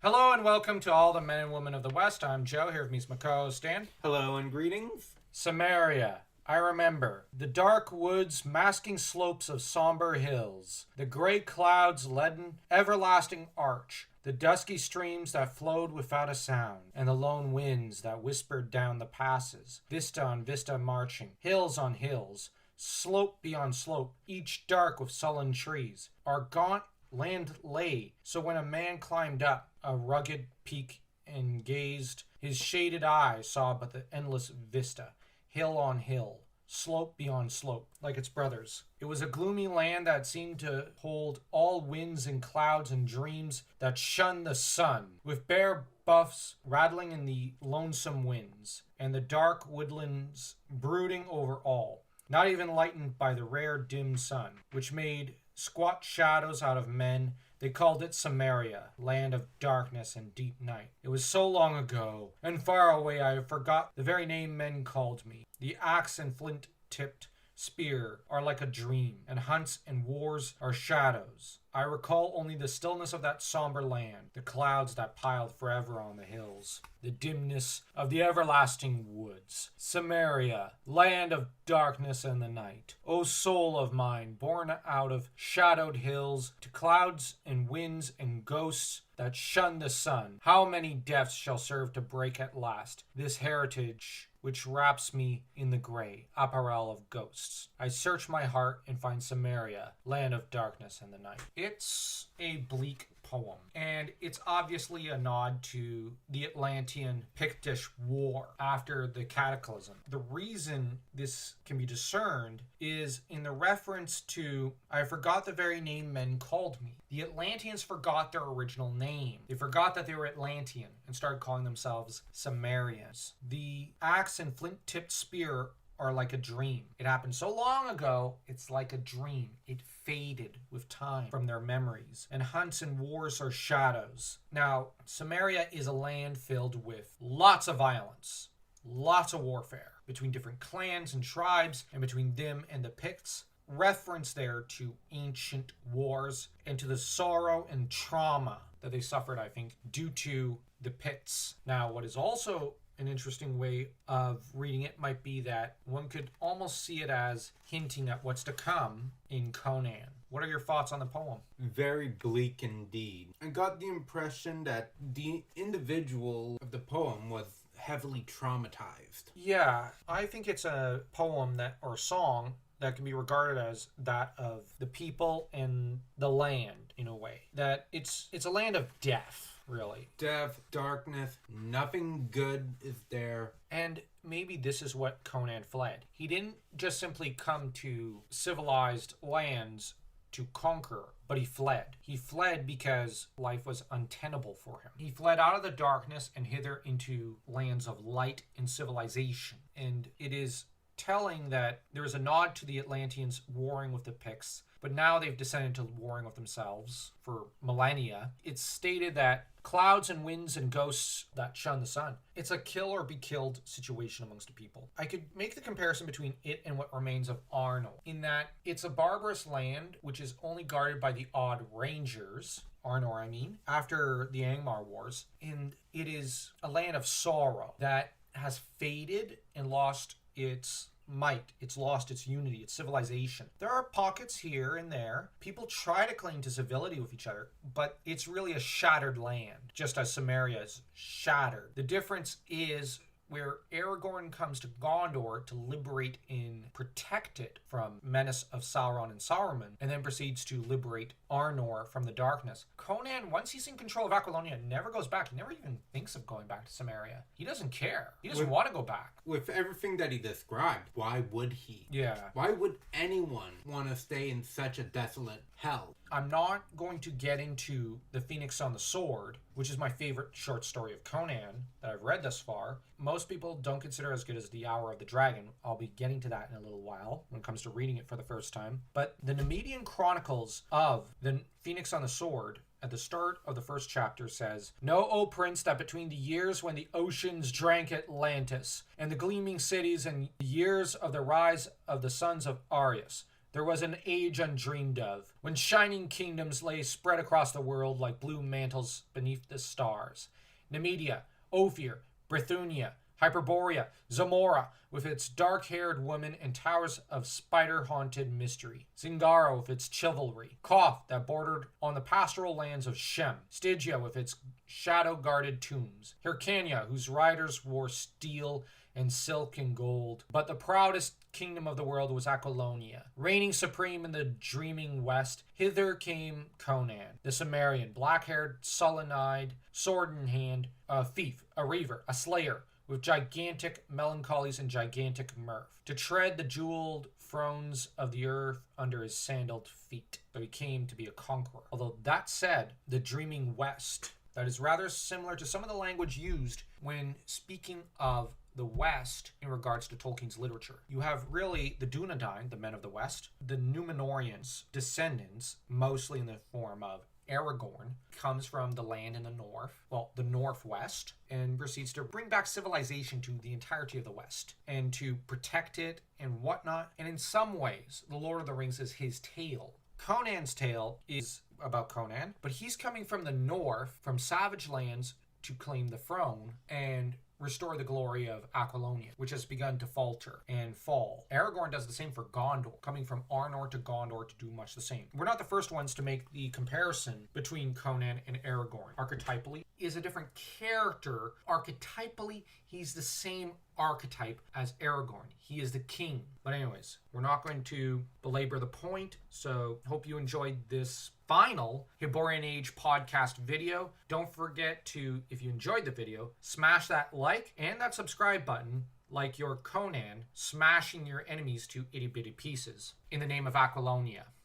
Hello and welcome to all the men and women of the West. I'm Joe, here with me is my co-host Stan. Hello and greetings. Cimmeria. I remember. The dark woods, masking slopes of somber hills. The gray clouds, leaden, everlasting arch. The dusky streams that flowed without a sound. And the lone winds that whispered down the passes. Vista on vista marching. Hills on hills. Slope beyond slope, each dark with sullen trees. Our gaunt land lay, so when a man climbed up a rugged peak and gazed, his shaded eyes saw but the endless vista, hill on hill, slope beyond slope, like its brothers. It was a gloomy land that seemed to hold all winds and clouds and dreams that shunned the sun, with bare buffs rattling in the lonesome winds, and the dark woodlands brooding over all, not even lightened by the rare dim sun, which made squat shadows out of men. They called it Cimmeria, land of darkness and deep night. It was so long ago, and far away I forgot the very name men called me. The axe and flint-tipped spear are like a dream, and hunts and wars are shadows. I recall only the stillness of that somber land, the clouds that piled forever on the hills, the dimness of the everlasting woods. Cimmeria, land of darkness and the night. O soul of mine, born out of shadowed hills, to clouds and winds and ghosts that shun the sun, how many deaths shall serve to break at last this heritage which wraps me in the gray apparel of ghosts? I search my heart and find Cimmeria, land of darkness and the night. It's a bleak poem, and it's obviously a nod to the Atlantean Pictish War after the Cataclysm. The reason this can be discerned is in the reference to, I forgot the very name men called me. The Atlanteans forgot their original name. They forgot that they were Atlantean and started calling themselves Cimmerians. The axe and flint-tipped spear are like a dream. It happened so long ago, it's like a dream. It faded with time from their memories. And hunts and wars are shadows. Now, Cimmeria is a land filled with lots of violence, lots of warfare between different clans and tribes, and between them and the Picts. Reference there to ancient wars and to the sorrow and trauma that they suffered, I think, due to the Picts. Now, what is also an interesting way of reading it might be that one could almost see it as hinting at what's to come in Conan. What are your thoughts on the poem? Very bleak indeed. I got the impression that the individual of the poem was heavily traumatized. Yeah, I think it's a poem that, or song, that can be regarded as that of the people and the land in a way. That it's a land of death. Really. Death, darkness, nothing good is there. And maybe this is what Conan fled. He didn't just simply come to civilized lands to conquer, but he fled. He fled because life was untenable for him. He fled out of the darkness and hither into lands of light and civilization. And it is telling that there is a nod to the Atlanteans warring with the Picts, but now they've descended to warring with themselves for millennia. It's stated that clouds and winds and ghosts that shun the sun. It's a kill or be killed situation amongst the people. I could make the comparison between it and what remains of Arnor, in that it's a barbarous land which is only guarded by the odd rangers, Arnor I mean, after the Angmar Wars, and it is a land of sorrow that has faded and lost its might. It's lost its unity, its civilization. There are pockets here and there. People try to cling to civility with each other, but it's really a shattered land, just as Cimmeria is shattered. The difference is where Aragorn comes to Gondor to liberate and protect it from menace of Sauron and Saruman, and then proceeds to liberate Arnor from the darkness. Conan, once he's in control of Aquilonia, never goes back. He never even thinks of going back to Cimmeria. He doesn't care. He doesn't want to go back. With everything that he described, why would he? Yeah. Why would anyone want to stay in such a desolate hell? I'm not going to get into The Phoenix on the Sword, which is my favorite short story of Conan that I've read thus far. Most people don't consider it as good as The Hour of the Dragon. I'll be getting to that in a little while when it comes to reading it for the first time. But the Nemedian Chronicles of The Phoenix on the Sword at the start of the first chapter says, "Know, O Prince, that between the years when the oceans drank Atlantis, and the gleaming cities, and the years of the rise of the sons of Arius, There was an age undreamed of, when shining kingdoms lay spread across the world like blue mantles beneath the stars. Nemedia, Ophir, Brithunia, Hyperborea, Zamora, with its dark-haired women and towers of spider-haunted mystery. Zingaro with its chivalry. Koth, that bordered on the pastoral lands of Shem. Stygia with its shadow-guarded tombs. Hyrcania, whose riders wore steel and silk and gold. But the proudest kingdom of the world was Aquilonia. Reigning supreme in the dreaming west, hither came Conan, the Cimmerian, black-haired, sullen-eyed, sword in hand, a thief, a reaver, a slayer, with gigantic melancholies and gigantic mirth, to tread the jeweled thrones of the earth under his sandaled feet. So he came to be a conqueror. Although that said, the dreaming west, that is rather similar to some of the language used when speaking of the West in regards to Tolkien's literature. You have really the Dunedain, the men of the West, the Númenóreans, descendants, mostly in the form of Aragorn, comes from the land in the north, well, the northwest, and proceeds to bring back civilization to the entirety of the West and to protect it and whatnot. And in some ways, The Lord of the Rings is his tale. Conan's tale is about Conan, but he's coming from the north, from savage lands, to claim the throne and restore the glory of Aquilonia, which has begun to falter and fall. Aragorn does the same for Gondor, coming from Arnor to Gondor to do much the same. We're not the first ones to make the comparison between Conan and Aragorn. Archetypally, he is a different character. Archetypally, he's the same archetype as Aragorn. He is the king. But anyways, we're not going to belabor the point, so hope you enjoyed this final Hyborian Age podcast video. Don't forget to, if you enjoyed the video, smash that like and that subscribe button like your Conan smashing your enemies to itty-bitty pieces in the name of Aquilonia.